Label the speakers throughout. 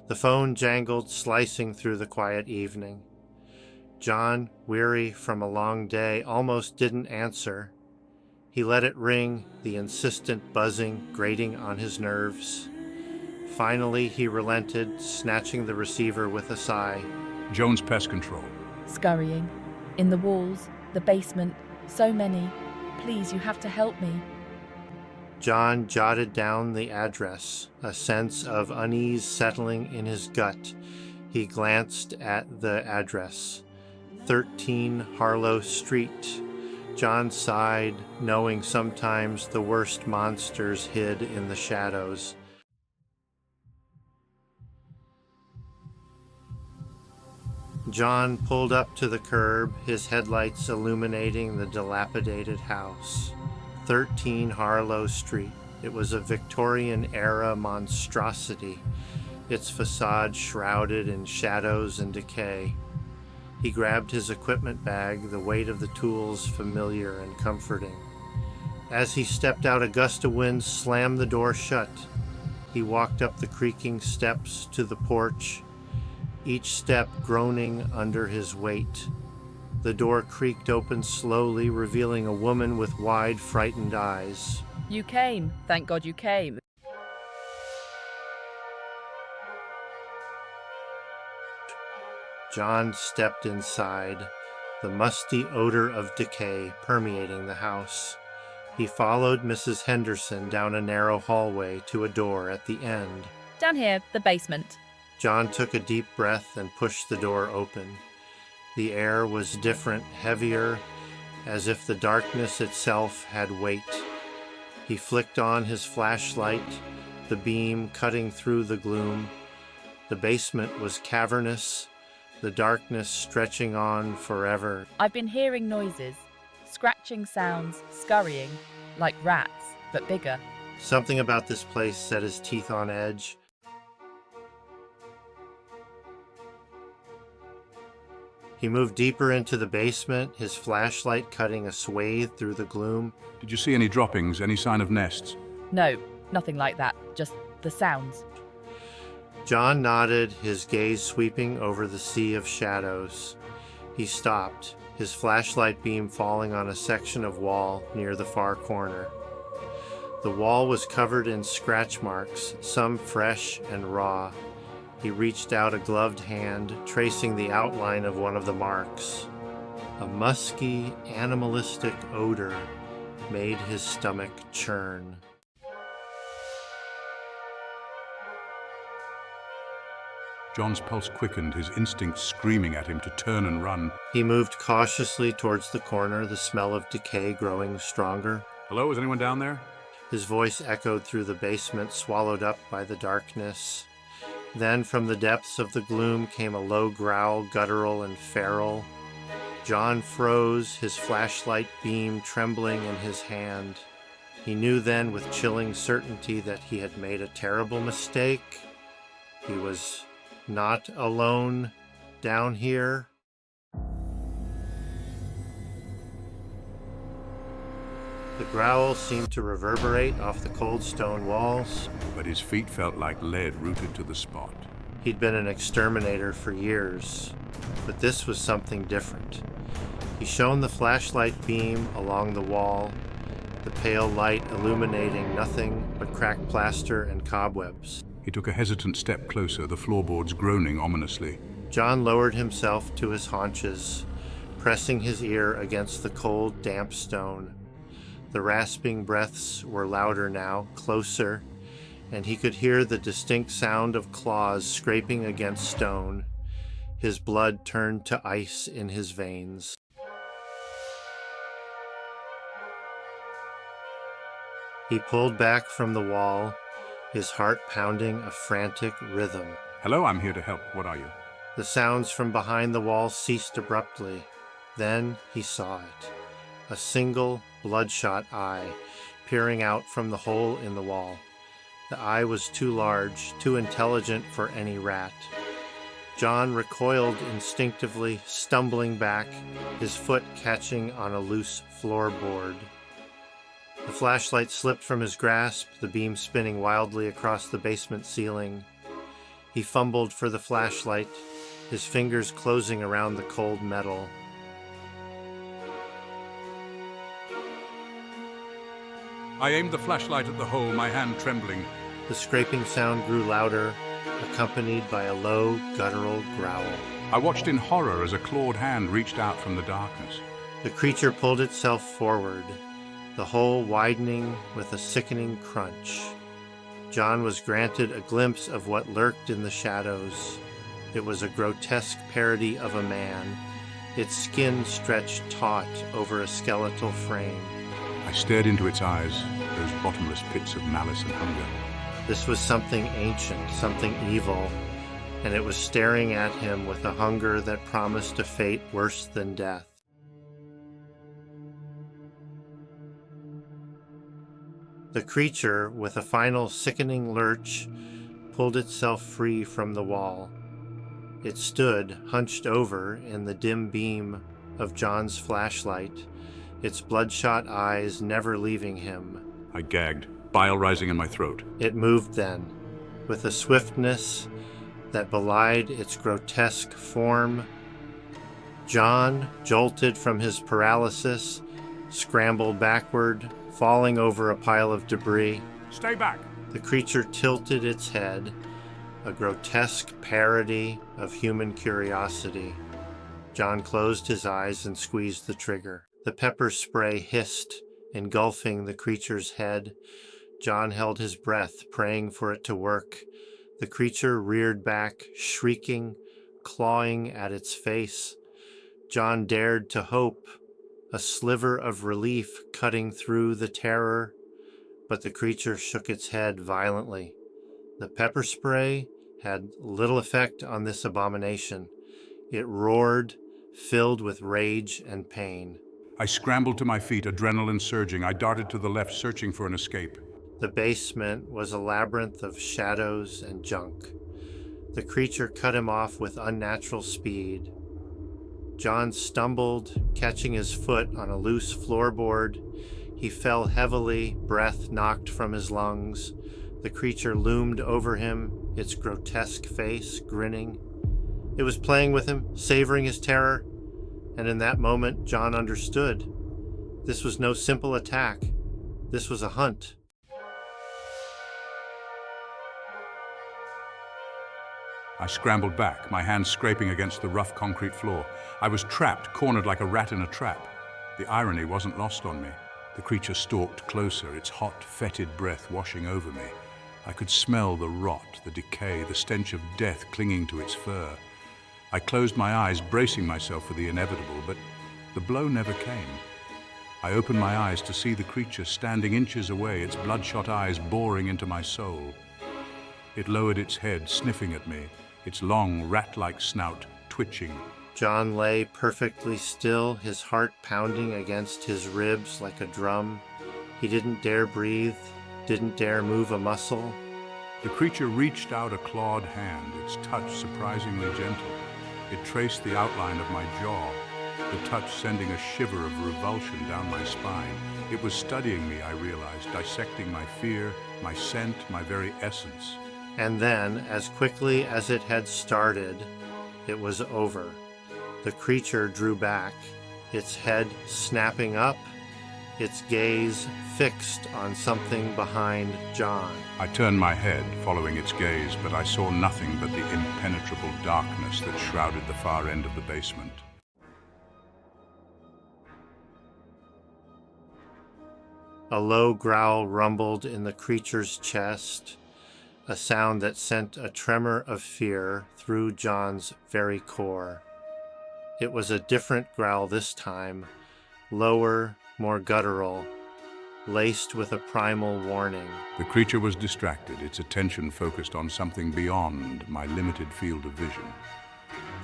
Speaker 1: The phone jangled, slicing through the quiet evening. John, weary from a long day, almost didn't answer. He let it ring, the insistent buzzing grating on his nerves. Finally, he relented, snatching the receiver with a sigh.
Speaker 2: Jones Pest Control.
Speaker 3: Scurrying. In the walls, the basement, so many. Please, you have to help me.
Speaker 1: John jotted down the address, a sense of unease settling in his gut. He glanced at the address. 13 Harlow Street. John sighed, knowing sometimes the worst monsters hid in the shadows. John pulled up to the curb, his headlights illuminating the dilapidated house. 13 Harlow Street. It was a Victorian-era monstrosity, its facade shrouded in shadows and decay. He grabbed his equipment bag, the weight of the tools familiar and comforting. As he stepped out, a gust of wind slammed the door shut. He walked up the creaking steps to the porch, each step groaning under his weight. The door creaked open slowly, revealing a woman with wide, frightened eyes.
Speaker 3: You came. Thank God you came.
Speaker 1: John stepped inside, the musty odor of decay permeating the house. He followed Mrs. Henderson down a narrow hallway to a door at the end.
Speaker 3: Down here, the basement.
Speaker 1: John took a deep breath and pushed the door open. The air was different, heavier, as if the darkness itself had weight. He flicked on his flashlight, the beam cutting through the gloom. The basement was cavernous, the darkness stretching on forever.
Speaker 3: I've been hearing noises, scratching sounds, scurrying, like rats, but bigger.
Speaker 1: Something about this place set his teeth on edge. He moved deeper into the basement, his flashlight cutting a swathe through the gloom.
Speaker 2: Did you see any droppings, any sign of nests?
Speaker 3: No, nothing like that, just the sounds.
Speaker 1: John nodded, his gaze sweeping over the sea of shadows. He stopped, his flashlight beam falling on a section of wall near the far corner. The wall was covered in scratch marks, some fresh and raw. He reached out a gloved hand, tracing the outline of one of the marks. A musky, animalistic odor made his stomach churn.
Speaker 2: John's pulse quickened, his instincts screaming at him to turn and run.
Speaker 1: He moved cautiously towards the corner, the smell of decay growing stronger.
Speaker 2: Hello, is anyone down there?
Speaker 1: His voice echoed through the basement, swallowed up by the darkness. Then from the depths of the gloom came a low growl, guttural and feral. John froze, his flashlight beam trembling in his hand. He knew then with chilling certainty that he had made a terrible mistake. He was not alone down here. The growl seemed to reverberate off the cold stone walls.
Speaker 2: But his feet felt like lead rooted to the spot.
Speaker 1: He'd been an exterminator for years, but this was something different. He shone the flashlight beam along the wall, the pale light illuminating nothing but cracked plaster and cobwebs.
Speaker 2: He took a hesitant step closer, the floorboards groaning ominously.
Speaker 1: John lowered himself to his haunches, pressing his ear against the cold, damp stone. The rasping breaths were louder now, closer, and he could hear the distinct sound of claws scraping against stone. His blood turned to ice in his veins. He pulled back from the wall, his heart pounding a frantic rhythm.
Speaker 2: Hello, I'm here to help. What are you?
Speaker 1: The sounds from behind the wall ceased abruptly. Then he saw it. A single, bloodshot eye peering out from the hole in the wall. The eye was too large, too intelligent for any rat. John recoiled instinctively, stumbling back, his foot catching on a loose floorboard. The flashlight slipped from his grasp, the beam spinning wildly across the basement ceiling. He fumbled for the flashlight, his fingers closing around the cold metal.
Speaker 2: I aimed the flashlight at the hole, my hand trembling.
Speaker 1: The scraping sound grew louder, accompanied by a low, guttural growl.
Speaker 2: I watched in horror as a clawed hand reached out from the darkness.
Speaker 1: The creature pulled itself forward, the hole widening with a sickening crunch. John was granted a glimpse of what lurked in the shadows. It was a grotesque parody of a man, its skin stretched taut over a skeletal frame.
Speaker 2: I stared into its eyes, those bottomless pits of malice and hunger.
Speaker 1: This was something ancient, something evil, and it was staring at him with a hunger that promised a fate worse than death. The creature, with a final sickening lurch, pulled itself free from the wall. It stood, hunched over in the dim beam of John's flashlight, its bloodshot eyes never leaving him.
Speaker 2: I gagged, bile rising in my throat.
Speaker 1: It moved then, with a swiftness that belied its grotesque form. John, jolted from his paralysis, scrambled backward, falling over a pile of debris.
Speaker 2: Stay back!
Speaker 1: The creature tilted its head, a grotesque parody of human curiosity. John closed his eyes and squeezed the trigger. The pepper spray hissed, engulfing the creature's head. John held his breath, praying for it to work. The creature reared back, shrieking, clawing at its face. John dared to hope, a sliver of relief cutting through the terror, but the creature shook its head violently. The pepper spray had little effect on this abomination. It roared, filled with rage and pain.
Speaker 2: I scrambled to my feet, adrenaline surging. I darted to the left, searching for an escape.
Speaker 1: The basement was a labyrinth of shadows and junk. The creature cut him off with unnatural speed. John stumbled, catching his foot on a loose floorboard. He fell heavily, breath knocked from his lungs. The creature loomed over him, its grotesque face grinning. It was playing with him, savoring his terror, and in that moment, John understood. This was no simple attack. This was a hunt.
Speaker 2: I scrambled back, my hands scraping against the rough concrete floor. I was trapped, cornered like a rat in a trap. The irony wasn't lost on me. The creature stalked closer, its hot, fetid breath washing over me. I could smell the rot, the decay, the stench of death clinging to its fur. I closed my eyes, bracing myself for the inevitable, but the blow never came. I opened my eyes to see the creature standing inches away, its bloodshot eyes boring into my soul. It lowered its head, sniffing at me, its long, rat-like snout twitching.
Speaker 1: John lay perfectly still, his heart pounding against his ribs like a drum. He didn't dare breathe, didn't dare move a muscle.
Speaker 2: The creature reached out a clawed hand, its touch surprisingly gentle. It traced the outline of my jaw, the touch sending a shiver of revulsion down my spine. It was studying me, I realized, dissecting my fear, my scent, my very essence.
Speaker 1: And then, as quickly as it had started, it was over. The creature drew back, its head snapping up, its gaze fixed on something behind John.
Speaker 2: I turned my head, following its gaze, but I saw nothing but the impenetrable darkness that shrouded the far end of the basement.
Speaker 1: A low growl rumbled in the creature's chest, a sound that sent a tremor of fear through John's very core. It was a different growl this time, lower, more guttural, laced with a primal warning.
Speaker 2: The creature was distracted, its attention focused on something beyond my limited field of vision.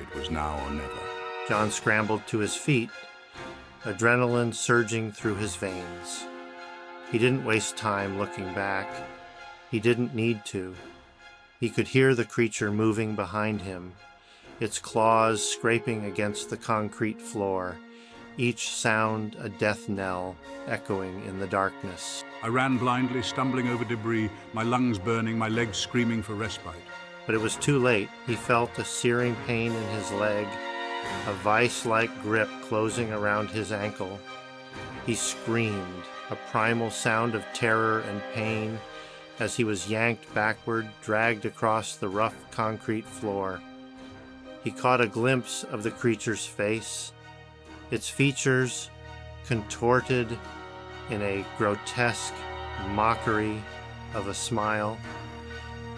Speaker 2: It was now or never.
Speaker 1: John scrambled to his feet, adrenaline surging through his veins. He didn't waste time looking back. He didn't need to. He could hear the creature moving behind him, its claws scraping against the concrete floor, each sound a death knell echoing in the darkness.
Speaker 2: I ran blindly, stumbling over debris, my lungs burning, my legs screaming for respite.
Speaker 1: But it was too late. He felt a searing pain in his leg, a vice-like grip closing around his ankle. He screamed, a primal sound of terror and pain, as he was yanked backward, dragged across the rough concrete floor. He caught a glimpse of the creature's face, its features contorted in a grotesque mockery of a smile,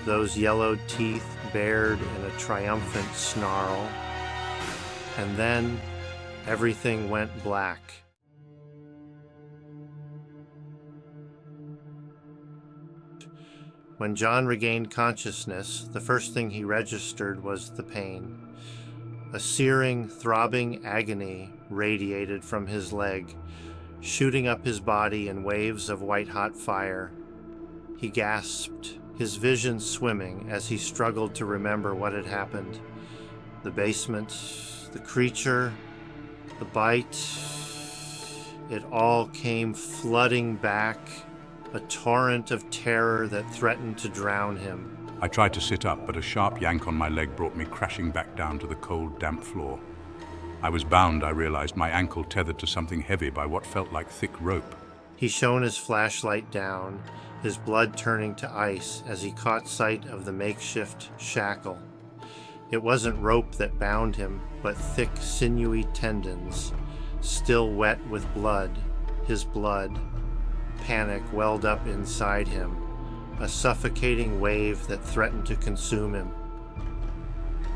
Speaker 1: those yellowed teeth bared in a triumphant snarl. And then everything went black. When John regained consciousness, the first thing he registered was the pain. A searing, throbbing agony radiated from his leg, shooting up his body in waves of white-hot fire. He gasped, his vision swimming as he struggled to remember what had happened. The basement, the creature, the bite, it all came flooding back, a torrent of terror that threatened to drown him.
Speaker 2: I tried to sit up, but a sharp yank on my leg brought me crashing back down to the cold, damp floor. I was bound, I realized, my ankle tethered to something heavy by what felt like thick rope.
Speaker 1: He shone his flashlight down, his blood turning to ice as he caught sight of the makeshift shackle. It wasn't rope that bound him, but thick, sinewy tendons, still wet with blood, his blood. Panic welled up inside him, a suffocating wave that threatened to consume him.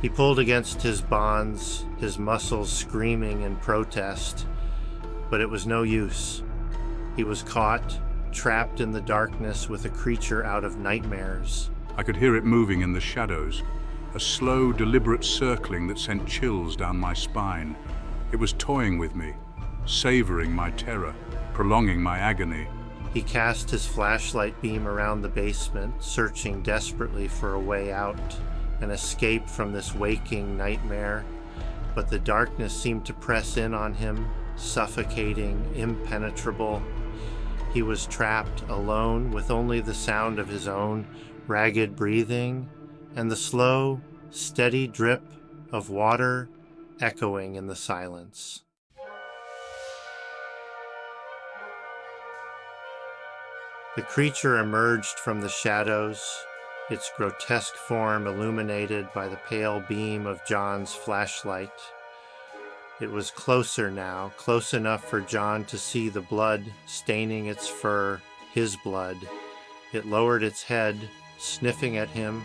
Speaker 1: He pulled against his bonds, his muscles screaming in protest, but it was no use. He was caught, trapped in the darkness with a creature out of nightmares.
Speaker 2: I could hear it moving in the shadows, a slow, deliberate circling that sent chills down my spine. It was toying with me, savoring my terror, prolonging my agony.
Speaker 1: He cast his flashlight beam around the basement, searching desperately for a way out, an escape from this waking nightmare. But the darkness seemed to press in on him, suffocating, impenetrable. He was trapped, alone, with only the sound of his own ragged breathing and the slow, steady drip of water echoing in the silence. The creature emerged from the shadows, its grotesque form illuminated by the pale beam of John's flashlight. It was closer now, close enough for John to see the blood staining its fur, his blood. It lowered its head, sniffing at him,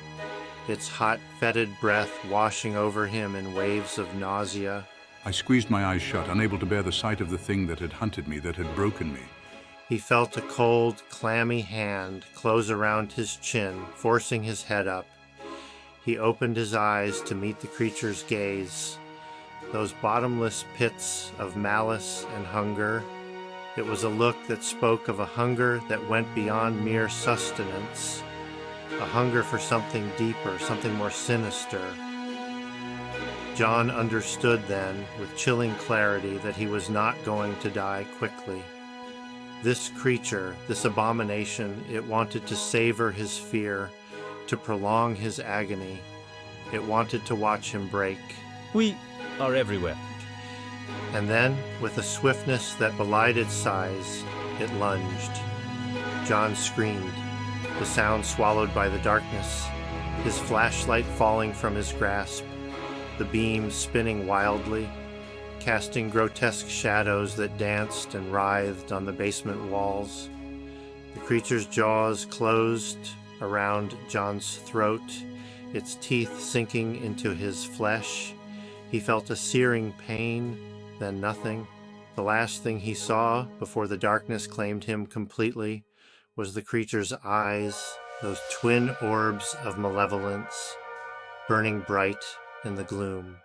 Speaker 1: its hot, fetid breath washing over him in waves of nausea.
Speaker 2: I squeezed my eyes shut, unable to bear the sight of the thing that had hunted me, that had broken me.
Speaker 1: He felt a cold, clammy hand close around his chin, forcing his head up. He opened his eyes to meet the creature's gaze. Those bottomless pits of malice and hunger. It was a look that spoke of a hunger that went beyond mere sustenance, a hunger for something deeper, something more sinister. John understood then, with chilling clarity, that he was not going to die quickly. This creature, this abomination, it wanted to savor his fear, to prolong his agony. It wanted to watch him break.
Speaker 4: We are everywhere.
Speaker 1: And then, with a swiftness that belied its size, it lunged. John screamed, the sound swallowed by the darkness, his flashlight falling from his grasp, the beam spinning wildly, casting grotesque shadows that danced and writhed on the basement walls. The creature's jaws closed around John's throat, its teeth sinking into his flesh. He felt a searing pain, then nothing. The last thing he saw, before the darkness claimed him completely, was the creature's eyes, those twin orbs of malevolence, burning bright in the gloom.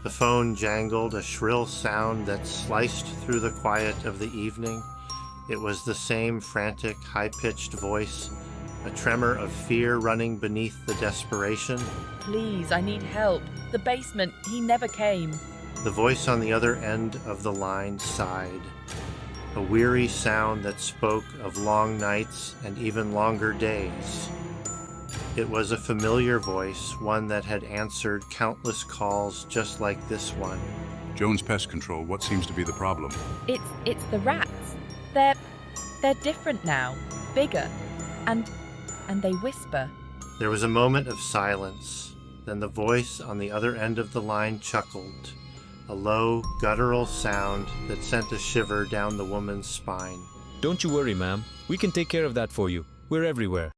Speaker 1: The phone jangled, a shrill sound that sliced through the quiet of the evening. It was the same frantic, high-pitched voice, a tremor of fear running beneath the desperation.
Speaker 3: Please, I need help. The basement, he never came.
Speaker 1: The voice on the other end of the line sighed. a weary sound that spoke of long nights and even longer days. It was a familiar voice, one that had answered countless calls just like this one.
Speaker 2: Jones Pest Control, what seems to be the problem?
Speaker 3: It's the rats. They're different now, bigger, and they whisper.
Speaker 1: There was a moment of silence. Then the voice on the other end of the line chuckled, a low, guttural sound that sent a shiver down the woman's spine.
Speaker 4: Don't you worry, ma'am. We can take care of that for you. We're everywhere.